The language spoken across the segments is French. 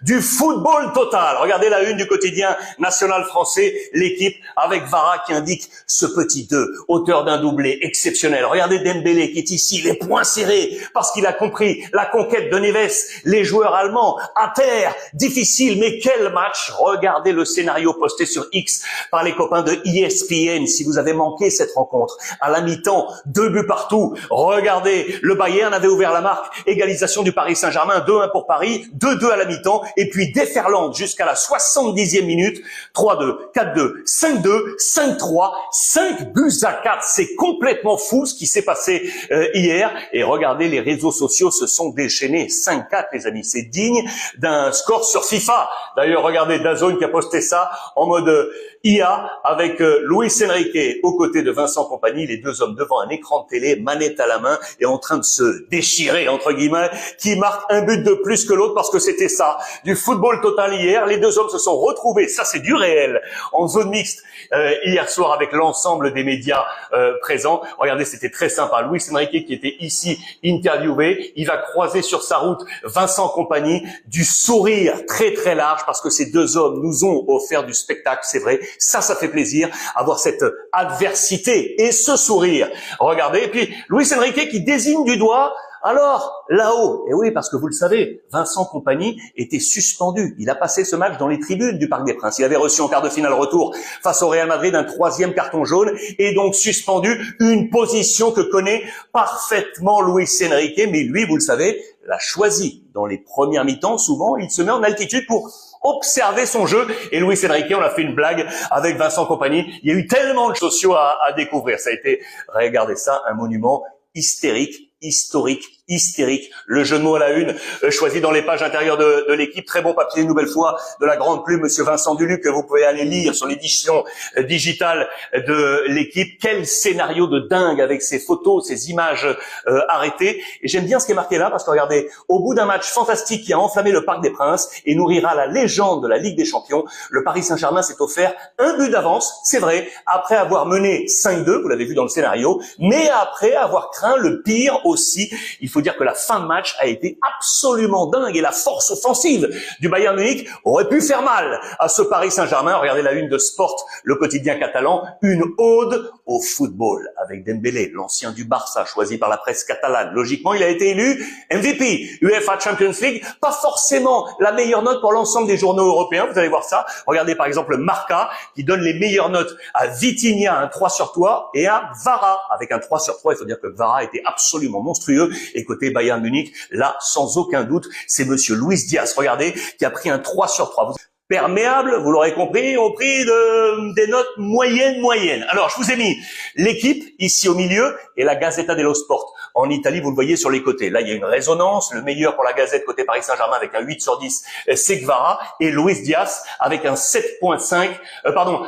du football total. Regardez la une du quotidien national français, l'équipe avec Vara qui indique ce petit 2, auteur d'un doublé exceptionnel. Regardez Dembélé qui est ici, les poings serrés, parce qu'il a compris la conquête de Neves, les joueurs allemands à terre, difficile, mais quel match. Regardez le scénario posté sur X par les copains de ESPN, si vous avez manqué cette rencontre. À la mi-temps, 2 buts partout. Regardez, le Bayern avait ouvert la marque, égalisation du Paris Saint-Germain, 2-1 pour Paris, 2-2 à la mi-temps, et puis déferlante jusqu'à la 70e minute, 3-2, 4-2, 5-2, 5-3, 5 buts à 4. C'est complètement fou ce qui s'est passé hier. Et regardez, les réseaux sociaux se sont déchaînés. 5-4, les amis. C'est digne d'un score sur FIFA. D'ailleurs, regardez DAZN qui a posté ça en mode IA avec Luis Enrique aux côtés de Vincent Kompany, les deux hommes devant un écran de télé, manette à la main et en train de se déchirer, entre guillemets, qui marque un but de plus que l'autre parce que c'était ça, du football total hier. Les deux hommes se sont retrouvés, ça c'est du réel, en zone mixte hier soir avec l'ensemble des médias présents. Regardez, c'était très sympa. Luis Enrique qui était ici interviewé, il va croiser sur sa route Vincent Kompany, du sourire très très large parce que ces deux hommes nous ont offert du spectacle, c'est vrai. Ça fait plaisir, avoir cette adversité et ce sourire. Regardez, et puis Luis Enrique qui désigne du doigt, alors là-haut, et oui, parce que vous le savez, Vincent Kompany était suspendu. Il a passé ce match dans les tribunes du Parc des Princes. Il avait reçu en quart de finale retour face au Real Madrid un 3e carton jaune et donc suspendu, une position que connaît parfaitement Luis Enrique, mais lui, vous le savez, l'a choisi. Dans les premières mi-temps, souvent, il se met en altitude pour observer son jeu. Et Luis Enrique, on a fait une blague avec Vincent Kompany. Il y a eu tellement de sociaux à découvrir. Ça a été, regardez ça, un monument hystérique, historique, hystérique. Le jeu de mots à la une, choisi dans les pages intérieures de l'équipe. Très bon papier, une nouvelle fois, de la grande plume, Monsieur Vincent Duluc, que vous pouvez aller lire sur l'édition digitale de l'équipe. Quel scénario de dingue avec ces photos, ces images arrêtées. Et j'aime bien ce qui est marqué là, parce que regardez, au bout d'un match fantastique qui a enflammé le Parc des Princes et nourrira la légende de la Ligue des Champions, le Paris Saint-Germain s'est offert un but d'avance, c'est vrai, après avoir mené 5-2, vous l'avez vu dans le scénario, mais après avoir craint le pire aussi. Il faut dire que la fin de match a été absolument dingue et la force offensive du Bayern Munich aurait pu faire mal à ce Paris Saint-Germain. Regardez la une de Sport, le quotidien catalan, une ode au football avec Dembélé, l'ancien du Barça, choisi par la presse catalane. Logiquement, il a été élu MVP, UEFA Champions League, pas forcément la meilleure note pour l'ensemble des journaux européens, vous allez voir ça. Regardez par exemple Marca qui donne les meilleures notes à Vitinha, un 3 sur 3, et à Vara avec un 3 sur 3. Il faut dire que Vara était absolument monstrueux. Et côté Bayern Munich, là, sans aucun doute, c'est Monsieur Luis Diaz, regardez, qui a pris un 3 sur 3. Perméable, vous l'aurez compris, au prix des notes moyennes. Alors, je vous ai mis l'équipe ici au milieu et la Gazzetta dello Sport. En Italie, vous le voyez sur les côtés. Là, il y a une résonance. Le meilleur pour la Gazette côté Paris Saint-Germain avec un 8 sur 10, c'est Kvara. Et Luis Diaz avec un 7.5,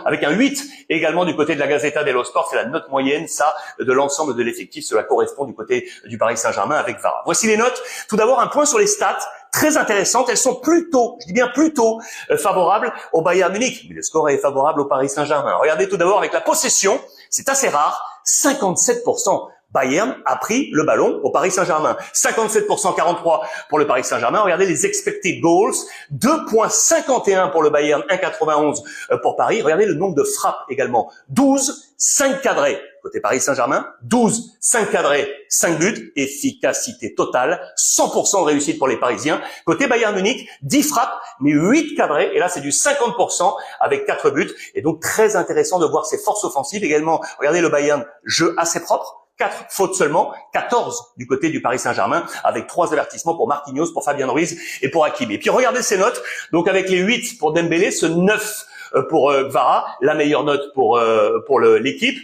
avec un 8 également du côté de la Gazzetta dello Sport. C'est la note moyenne, ça, de l'ensemble de l'effectif. Cela correspond du côté du Paris Saint-Germain avec Kvara. Voici les notes. Tout d'abord, un point sur les stats. Très intéressantes, elles sont plutôt, je dis bien plutôt, favorables au Bayern Munich. Mais le score est favorable au Paris Saint-Germain. Regardez tout d'abord avec la possession, c'est assez rare, 57%. Bayern a pris le ballon au Paris Saint-Germain. 57%, 43% pour le Paris Saint-Germain. Regardez les expected goals, 2.51 pour le Bayern, 1.91 pour Paris. Regardez le nombre de frappes également, 12, 5 cadrés. Côté Paris Saint-Germain, 12, 5 cadrés, 5 buts, efficacité totale, 100% de réussite pour les Parisiens. Côté Bayern Munich, 10 frappes, mais 8 cadrés, et là c'est du 50% avec 4 buts. Et donc très intéressant de voir ces forces offensives également. Regardez le Bayern, jeu assez propre. 4 fautes seulement, 14 du côté du Paris Saint-Germain, avec 3 avertissements pour Marquinhos, pour Fabian Ruiz et pour Hakimi. Et puis regardez ces notes, donc avec les 8 pour Dembélé, ce 9 pour Kvara, la meilleure note pour l'équipe.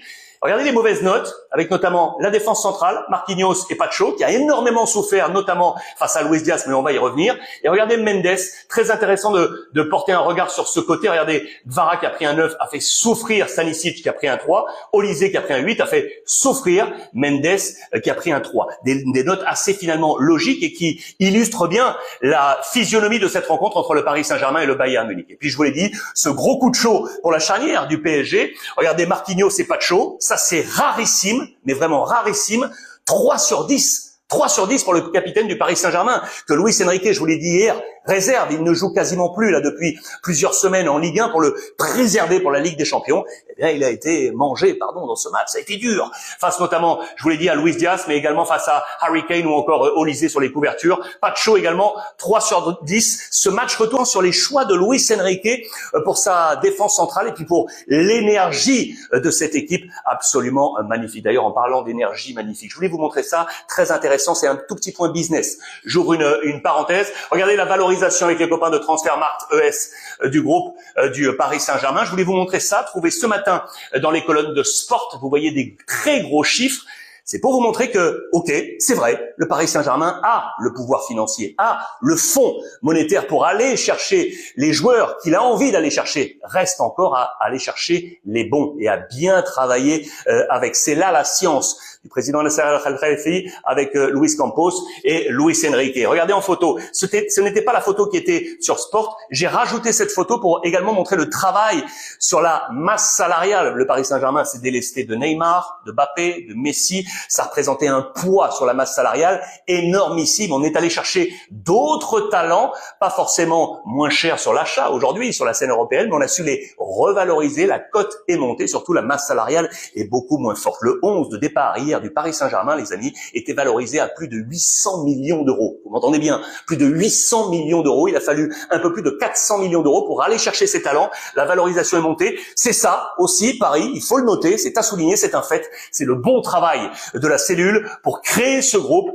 Regardez les mauvaises notes, avec notamment la défense centrale, Marquinhos et Pacho, qui a énormément souffert, notamment face à Luis Diaz, mais on va y revenir. Et regardez Mendes, très intéressant de porter un regard sur ce côté. Regardez, Kvara qui a pris un 9, a fait souffrir Stanisic qui a pris un 3, Olysée qui a pris un 8, a fait souffrir Mendes qui a pris un 3. Des notes assez finalement logiques et qui illustrent bien la physionomie de cette rencontre entre le Paris Saint-Germain et le Bayern Munich. Et puis je vous l'ai dit, ce gros coup de chaud pour la charnière du PSG. Regardez Marquinhos et Pacho. Ça, c'est rarissime, mais vraiment rarissime. 3 sur 10. 3 sur 10 pour le capitaine du Paris Saint-Germain, que Luis Enrique, je vous l'ai dit hier, réserve. Il ne joue quasiment plus là depuis plusieurs semaines en Ligue 1 pour le préserver pour la Ligue des Champions. Eh bien, il a été mangé, dans ce match. Ça a été dur. Face notamment, je vous l'ai dit, à Luis Diaz, mais également face à Harry Kane ou encore Olysée sur les couvertures. Pacho également, 3/10. Ce match retourne sur les choix de Luis Enrique pour sa défense centrale et puis pour l'énergie de cette équipe absolument magnifique. D'ailleurs, en parlant d'énergie magnifique, je voulais vous montrer ça, très intéressant. C'est un tout petit point business. J'ouvre une parenthèse. Regardez la valorisation avec les copains de Transfermarkt ES du groupe du Paris Saint-Germain. Je voulais vous montrer ça, trouvé ce matin dans les colonnes de Sport. Vous voyez des très gros chiffres. C'est pour vous montrer que, ok, c'est vrai, le Paris Saint-Germain a le pouvoir financier, a le fonds monétaire pour aller chercher les joueurs qu'il a envie d'aller chercher. Reste encore à aller chercher les bons et à bien travailler avec. C'est là la science du président Nasser Al-Khelaifi avec Luis Campos et Luis Enrique. Regardez en photo. Ce n'était pas la photo qui était sur Sport. J'ai rajouté cette photo pour également montrer le travail sur la masse salariale. Le Paris Saint-Germain s'est délesté de Neymar, de Mbappé, de Messi. Ça représentait un poids sur la masse salariale énormissime. On est allé chercher d'autres talents, pas forcément moins chers sur l'achat aujourd'hui, sur la scène européenne, mais on a su les revaloriser. La cote est montée, surtout la masse salariale est beaucoup moins forte. Le 11 de départ hier du Paris Saint-Germain, les amis, était valorisé à plus de 800 millions d'euros. Vous m'entendez bien? Plus de 800 millions d'euros. Il a fallu un peu plus de 400 millions d'euros pour aller chercher ces talents. La valorisation est montée. C'est ça aussi, Paris, il faut le noter, c'est à souligner, c'est un fait. C'est le bon travail de la cellule pour créer ce groupe.